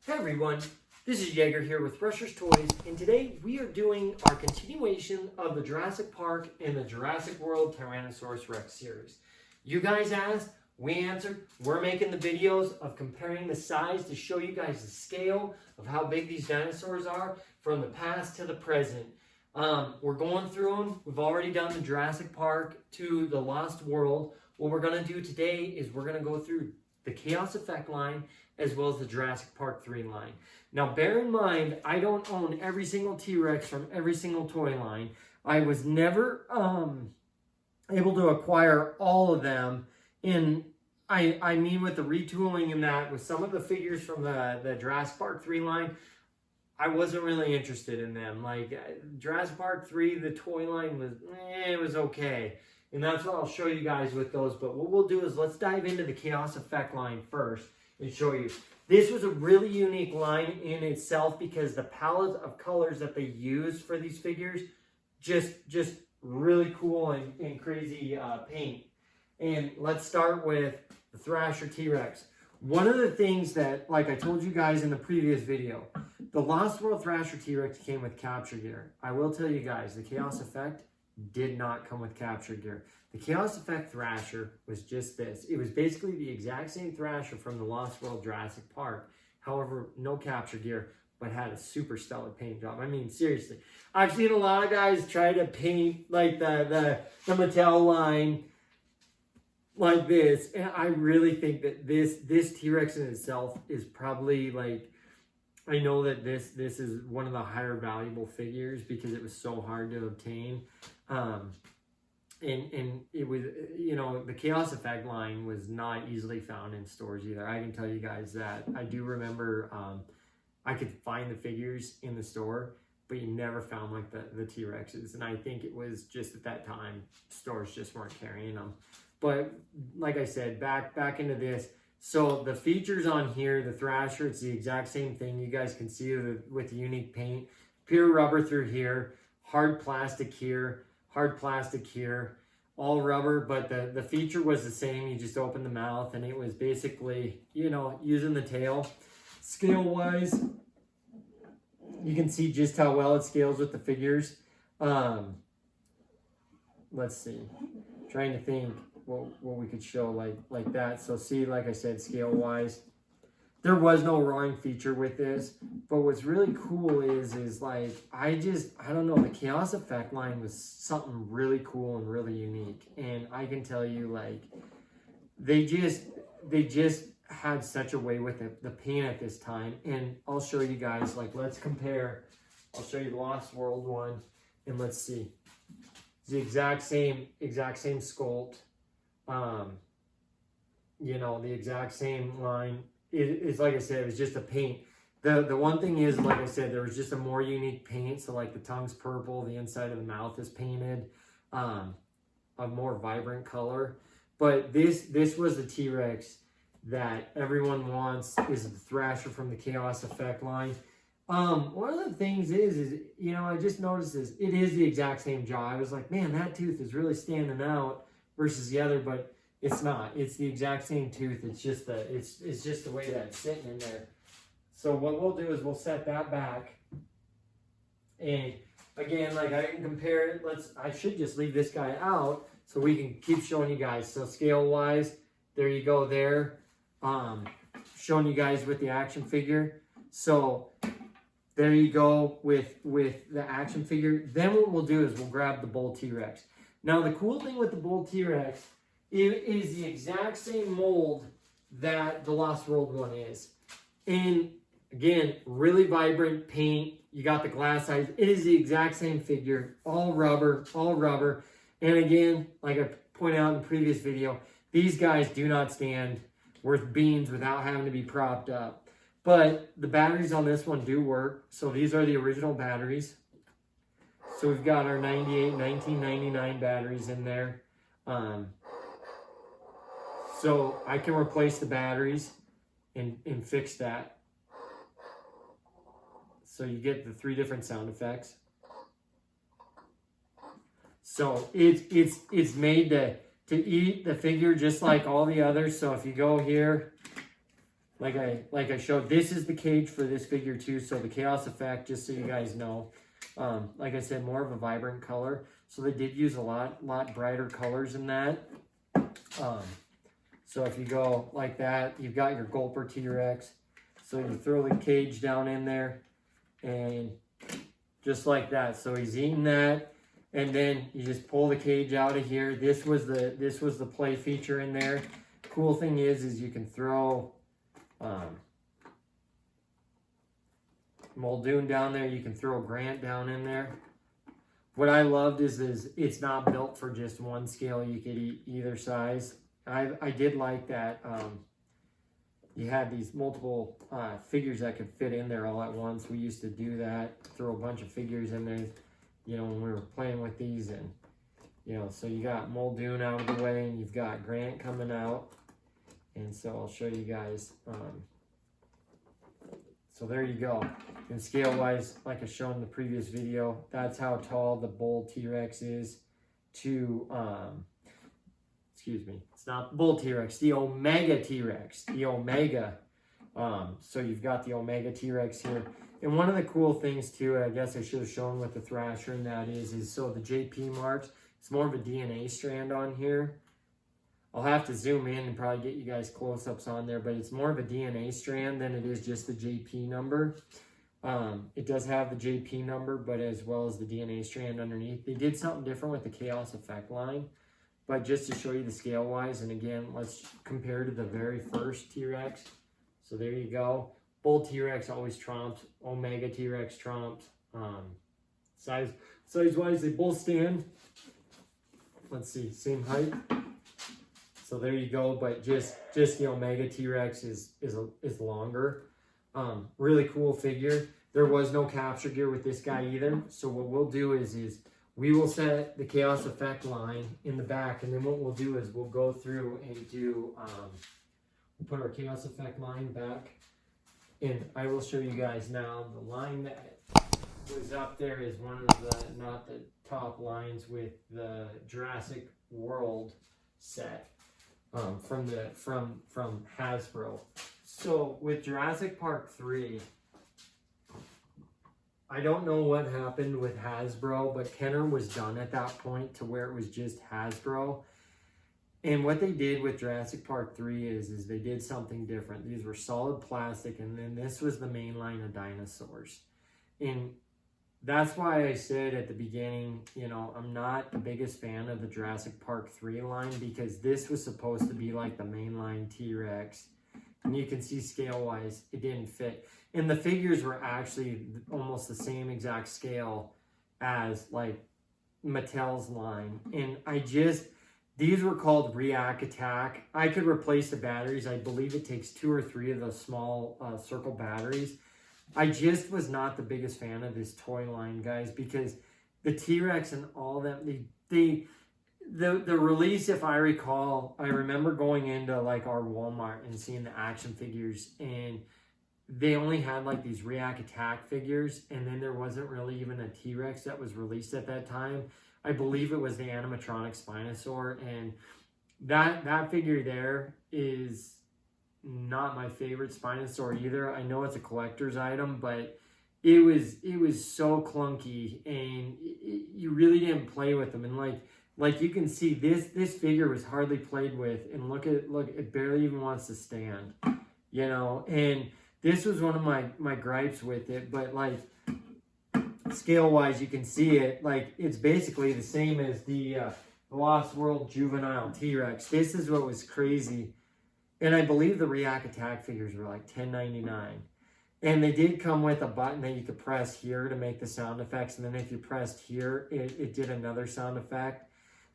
Hey everyone, this is Jaeger here with Rusher's Toys, and today we are doing our continuation of the Jurassic Park and the Jurassic World Tyrannosaurus Rex series. You guys asked, we answered. We're making the videos of comparing the size to show you guys the scale of how big these dinosaurs are from the past to the present. We're going through them. We've already done the Jurassic Park to the Lost World. What we're going to do today is we're going to go through the Chaos Effect line as well as the Jurassic Park 3 line. Now bear in mind, I don't own every single T-Rex from every single toy line. I was never able to acquire all of them. I mean with the retooling and that, with some of the figures from the Jurassic Park 3 line, I wasn't really interested in them. Like Jurassic Park 3, the toy line was, it was okay. And that's what I'll show you guys with those. But what we'll do is let's dive into the Chaos Effect line first and show you. This was a really unique line in itself because the palette of colors that they used for these figures, just really cool and crazy paint. And let's start with the Thrasher T-Rex. One of the things that, like I told you guys in the previous video, the Lost World Thrasher T-Rex came with capture gear. I will tell you guys, the Chaos Effect did not come with capture gear. The Chaos Effect Thrasher was just this. It was basically the exact same Thrasher from the Lost World Jurassic Park. However, no capture gear, but had a super stellar paint job. I mean, seriously. I've seen a lot of guys try to paint like the Mattel line like this. And I really think that this T-Rex in itself is probably like, I know that this is one of the higher valuable figures because it was so hard to obtain. And it was, you know, the Chaos Effect line was not easily found in stores either. I can tell you guys that. I do remember I could find the figures in the store, but you never found like the T-Rexes. And I think it was just at that time, stores just weren't carrying them. But like I said, back into this. So the features on here, the Thrasher, it's the exact same thing. You guys can see it with the unique paint. Pure rubber through here, hard plastic here, hard plastic here, all rubber, but the feature was the same. You just open the mouth and it was basically, you know, using the tail. Scale-wise, you can see just how well it scales with the figures. Let's see, trying to think what we could show like that. So see, like I said, scale-wise, there was no roaring feature with this, but what's really cool is like, I don't know, the Chaos Effect line was something really cool and really unique. And I can tell you, like, they just had such a way with the paint at this time. And I'll show you guys, like, let's compare. I'll show you the Lost World one, and let's see. It's the exact same sculpt. You know, the exact same line. It's like I said, it was just a paint. The one thing is, like I said, there was just a more unique paint. So like the tongue's purple, the inside of the mouth is painted a more vibrant color. But this was the T-Rex that everyone wants, is the Thrasher from the Chaos Effect line. One of the things is, you know, I just noticed this, it is the exact same jaw. I was like, man, that tooth is really standing out versus the other, but it's not. It's the exact same tooth. It's just the way that it's sitting in there. So what we'll do is we'll set that back. And again, like I can compare it. I should just leave this guy out so we can keep showing you guys. So scale wise, there you go there. Showing you guys with the action figure. So there you go with the action figure. Then what we'll do is we'll grab the Bull T-Rex. Now the cool thing with the Bull T-Rex, it is the exact same mold that the Lost World one is. And again, really vibrant paint. You got the glass eyes. It is the exact same figure, all rubber. And again, like I pointed out in the previous video, these guys do not stand worth beans without having to be propped up. But the batteries on this one do work. So these are the original batteries. So we've got our 1999 batteries in there. So I can replace the batteries and fix that. So you get the 3 different sound effects. So it's made to eat the figure just like all the others. So if you go here, like I showed, this is the cage for this figure too. So the chaos effect, just so you guys know, like I said, more of a vibrant color. So they did use a lot brighter colors in that. So if you go like that, you've got your Gulper T-Rex. So you throw the cage down in there, and just like that. So he's eating that, and then you just pull the cage out of here. This was the play feature in there. Cool thing is you can throw Muldoon down there. You can throw Grant down in there. What I loved is it's not built for just one scale. You could eat either size. I did like that. You had these multiple figures that could fit in there all at once. We used to do that, throw a bunch of figures in there, you know, when we were playing with these. And, you know, so you got Muldoon out of the way, and you've got Grant coming out. And so I'll show you guys. So there you go. And scale-wise, like I showed in the previous video, that's how tall the Bull T-Rex is to, excuse me, it's not Bull T-Rex, the Omega T-Rex, the Omega. So you've got the Omega T-Rex here. And one of the cool things too, I guess I should have shown with the Thrasher, and that is so the JP marks, it's more of a DNA strand on here. I'll have to zoom in and probably get you guys close-ups on there, but it's more of a DNA strand than it is just the JP number. It does have the JP number, but as well as the DNA strand underneath. They did something different with the Chaos Effect line, but just to show you the scale-wise, and again, let's compare to the very first T-Rex. So there you go. Bull T-Rex always trumps. Omega T-Rex trumps. Size-wise, they both stand. Let's see, same height. So there you go, but just the Omega T-Rex is longer. Really cool figure. There was no capture gear with this guy either. So what we'll do is we will set the Chaos Effect line in the back, and then what we'll do is we'll go through and do, we'll put our Chaos Effect line back, and I will show you guys now the line that was up there is one of the, not the top lines with the Jurassic World set. From Hasbro. So with Jurassic Park 3, I don't know what happened with Hasbro, but Kenner was done at that point to where it was just Hasbro. And what they did with Jurassic Park 3 is they did something different. These were solid plastic, and then this was the main line of dinosaurs. And that's why I said at the beginning, you know, I'm not the biggest fan of the Jurassic Park 3 line, because this was supposed to be like the mainline T-Rex. And you can see scale-wise, it didn't fit. And the figures were actually almost the same exact scale as like Mattel's line. And these were called React Attack. I could replace the batteries. I believe it takes 2 or 3 of those small circle batteries. I just was not the biggest fan of this toy line, guys, because the T-Rex and all that, the release, if I recall, I remember going into like our Walmart and seeing the action figures, and they only had like these React Attack figures, and then there wasn't really even a T-Rex that was released at that time. I believe it was the animatronic Spinosaur, and that figure there is not my favorite Spinosaur either. I know it's a collector's item, but it was so clunky, and you really didn't play with them. And like you can see, this figure was hardly played with, and look, it barely even wants to stand, you know. And this was one of my gripes with it. But like scale wise, you can see it, like it's basically the same as the Lost World juvenile T-Rex. This is what was crazy. And I believe the React Attack figures were like $10.99. And they did come with a button that you could press here to make the sound effects. And then if you pressed here, it did another sound effect.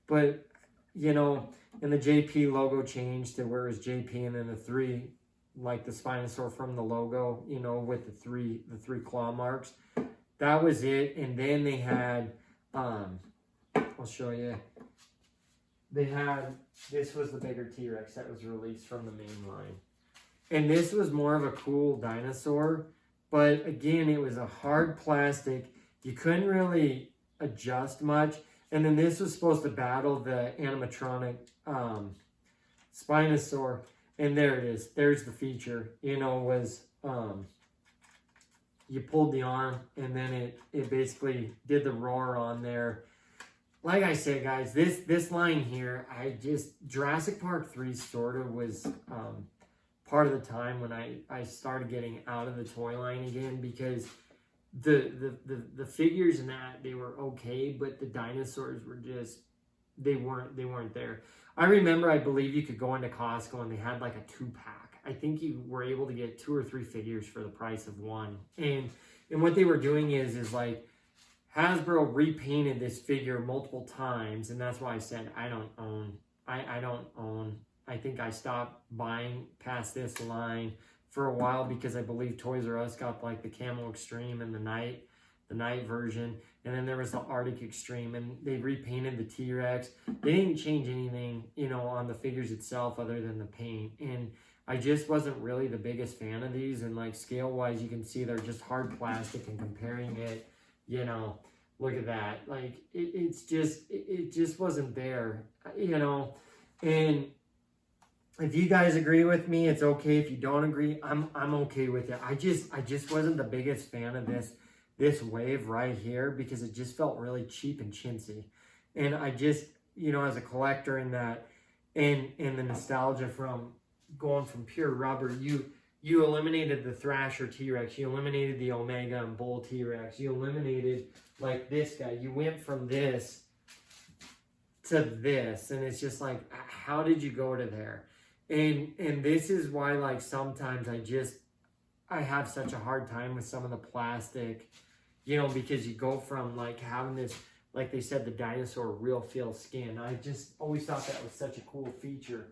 But, you know, and the JP logo changed to where it was JP, and then the 3, like the Spinosaur from the logo, you know, with the three claw marks. That was it. And then they had, I'll show you. They had, this was the bigger T-Rex that was released from the main line. And this was more of a cool dinosaur. But again, it was a hard plastic. You couldn't really adjust much. And then this was supposed to battle the animatronic Spinosaur. And there it is. There's the feature. You know, was you pulled the arm, and then it basically did the roar on there. Like I said, guys, this line here, Jurassic Park 3 sort of was part of the time when I started getting out of the toy line again, because the figures in that, they were okay, but the dinosaurs were just, they weren't there. I remember, I believe you could go into Costco and they had like a 2-pack. I think you were able to get 2 or 3 figures for the price of one. And what they were doing is like, Hasbro repainted this figure multiple times, and that's why I said I don't own. I think I stopped buying past this line for a while, because I believe Toys R Us got like the Camo Extreme and the night version, and then there was the Arctic Extreme, and they repainted the T-Rex. They didn't change anything, you know, on the figures itself other than the paint, and I just wasn't really the biggest fan of these. And like scale wise, you can see they're just hard plastic, and comparing it, you know, look at that, like it just wasn't there, you know. And if you guys agree with me, it's okay. If you don't agree, I'm okay with it. I just wasn't the biggest fan of this wave right here, because it just felt really cheap and chintzy. And I just, you know, as a collector in that, and the nostalgia from going from pure rubber, you eliminated the Thrasher T-Rex, you eliminated the Omega and Bull T-Rex, you eliminated like this guy, you went from this to this, and it's just like, how did you go to there? And this is why, like, sometimes I have such a hard time with some of the plastic, you know, because you go from like having this, like they said, the dinosaur real feel skin. I just always thought that was such a cool feature.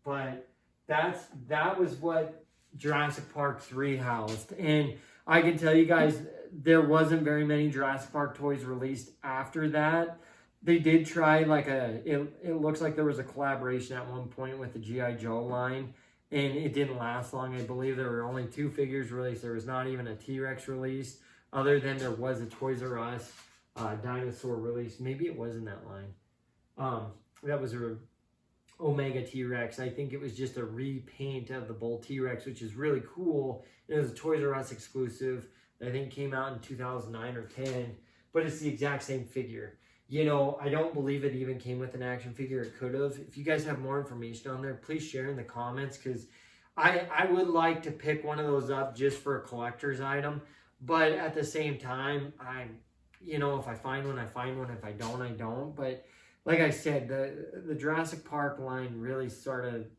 But that was what Jurassic Park 3 housed. And I can tell you guys, there wasn't very many Jurassic Park toys released after that. They did try like it looks like there was a collaboration at one point with the G.I. Joe line, and it didn't last long. I believe there were only 2 figures released. There was not even a T-Rex released, other than there was a Toys R Us Dinosaur release. Maybe it was in that line. That was a Omega T-Rex. I think it was just a repaint of the Bull T-Rex, which is really cool. It was a Toys R Us exclusive that I think came out in 2009 or 10, but it's the exact same figure. You know, I don't believe it even came with an action figure. It could have. If you guys have more information on there, please share in the comments, because I would like to pick one of those up just for a collector's item. But at the same time, you know, if I find one, I find one. If I don't, I don't. But like I said, the Jurassic Park line really started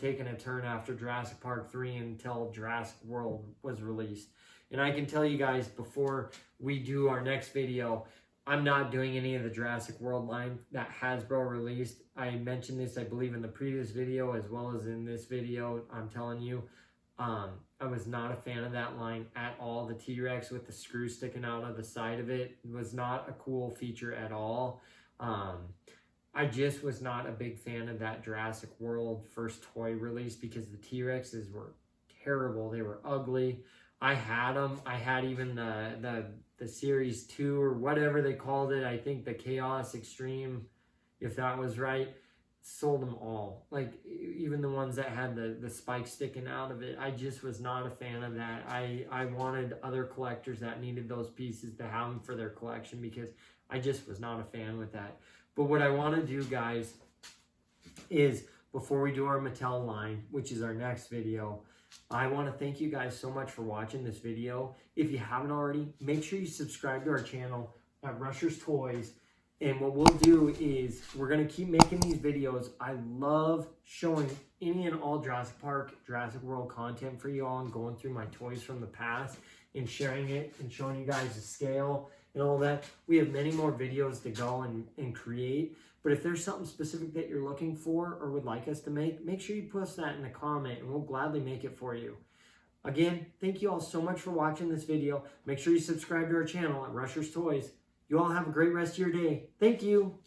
taking a turn after Jurassic Park 3 until Jurassic World was released. And I can tell you guys, before we do our next video, I'm not doing any of the Jurassic World line that Hasbro released. I mentioned this, I believe, in the previous video as well as in this video. I'm telling you, I was not a fan of that line at all. The T-Rex with the screw sticking out of the side of it was not a cool feature at all. I just was not a big fan of that Jurassic World first toy release, because the T-Rexes were terrible. They were ugly. I had them. I had even the Series 2 or whatever they called it. I think the Chaos Extreme, if that was right, sold them all. Like, even the ones that had the spikes sticking out of it. I just was not a fan of that. I wanted other collectors that needed those pieces to have them for their collection, because I just was not a fan with that. But what I want to do, guys, is before we do our Mattel line, which is our next video, I want to thank you guys so much for watching this video. If you haven't already, make sure you subscribe to our channel at Rushers Toys. And what we'll do is we're going to keep making these videos. I love showing any and all Jurassic Park, Jurassic World content for you all, and going through my toys from the past and sharing it and showing you guys the scale and all that. We have many more videos to go and create. But if there's something specific that you're looking for or would like us to make sure you post that in a comment, and we'll gladly make it for you. Again, thank you all so much for watching this video. Make sure you subscribe to our channel at Rushers Toys. You all have a great rest of your day. Thank you.